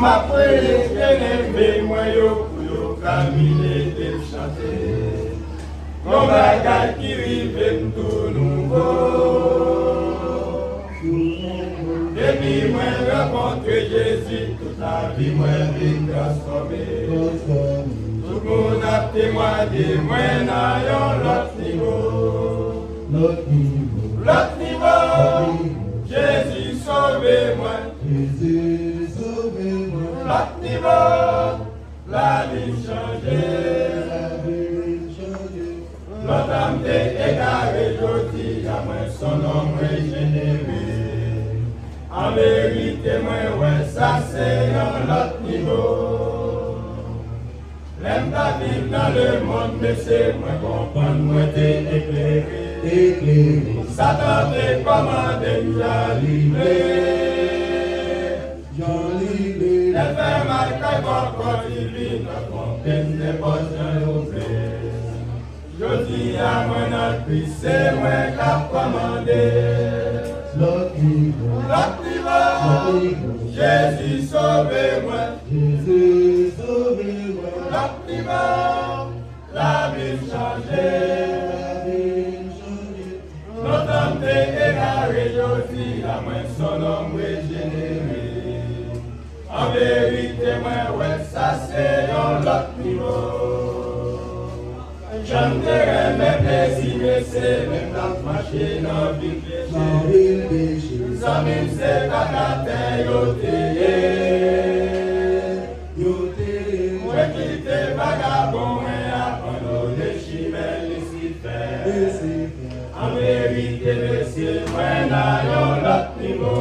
Ma prière bien-aimé, moi yo pour yo caminer et chanter. Mon bagage qui rive tout nouveau. Depuis moi rencontre Jésus, toute la vie moi vite transformée. Tout le monde a témoigné, moi dans l'autre niveau. L'autre niveau, Jésus sauve-moi. Jésus sauve-moi. L'autre niveau, la vie changée. L'autre âme t'est égarée, je dis à moi son nom régénéré. En vérité, moi, ouais, ça c'est un autre niveau. L'aime ta vivre dans le monde, mais c'est moi comprendre, moi t'es éclairé. Satan t'est commandé, j'en livré. Les faits mal qu'à encore divine, notre peine n'est pas un ouvré. Je dis à moi notre Christ, c'est moi qui a commandé. L'autre niveau, Jésus sauve-moi. Jésus sauve-moi. L'autre niveau, la vie changée. Notre âme t'est égarée, je dis à moi son nom régénéré. En vérité, moi, ouais, ça c'est dans l'autre niveau. J'aimerais mes plaisirs, mais c'est même la marcher dans le péché. Sans même c'est pas la terre, yoté. Moi qui t'ai vagabond, et abandonné, chimère, Lucifer. En vérité, monsieur, moi, dans l'autre niveau.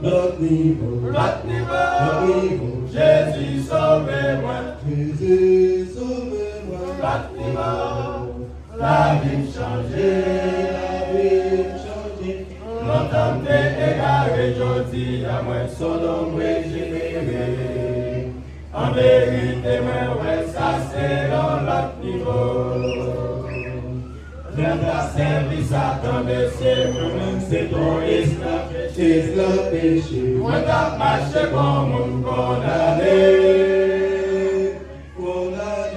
L'autre niveau. L'autre niveau. Jésus sauve-moi. Jésus sauve-moi. L'autre niveau. La vie changée. La vie changée. Notre âme t'est égarée, je dis à moi son nom régénéré. En vérité, moi, ouais, ça c'est dans l'autre niveau. J'aime ta service à ton décès, moi-même c'est ton esclave péché. Moi t'as marché comme un condamné.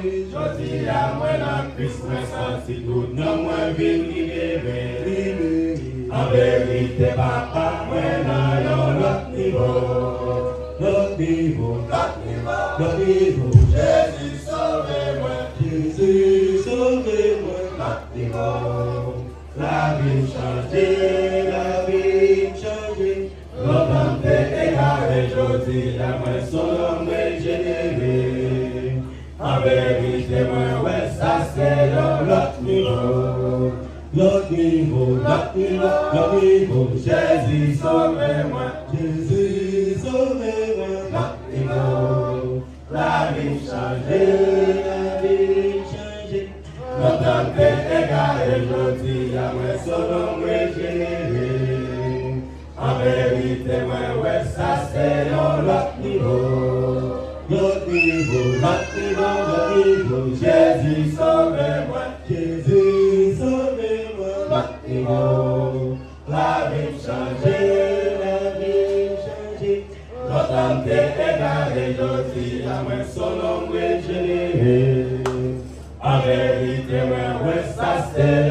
Je dis à moi dans Christ, moi senti tout, non moi vine libéré. En vérité, papa, moi dans l'autre niveau. L'autre niveau. L'autre niveau. L'autre niveau. Jésus sauve-moi. Jésus sauve-moi. L'autre niveau. La vie changée. La vie changée. Notre âme t'est égarée, je dis à moi son nom régénéré. En vérité, moi, ouais, ça c'est dans l'autre niveau. L'autre niveau. L'autre niveau. L'autre niveau. Jésus sauve-moi. Jésus sauve-moi. L'autre niveau. La vie changée. La vie changée. Notre âme t'est égarée, je dis à moi son nom régénéré. En vérité, moi, ouais, ça c'est dans l'autre niveau. L'autre niveau. L'autre niveau, l'autre niveau. Jésus sauve-moi. Jésus sauve-moi. L'autre niveau. La vie changée. La vie changée. Notre âme t'est égarée, je dis à moi son nom régénéré. En vérité, moi, ouais, ça c'est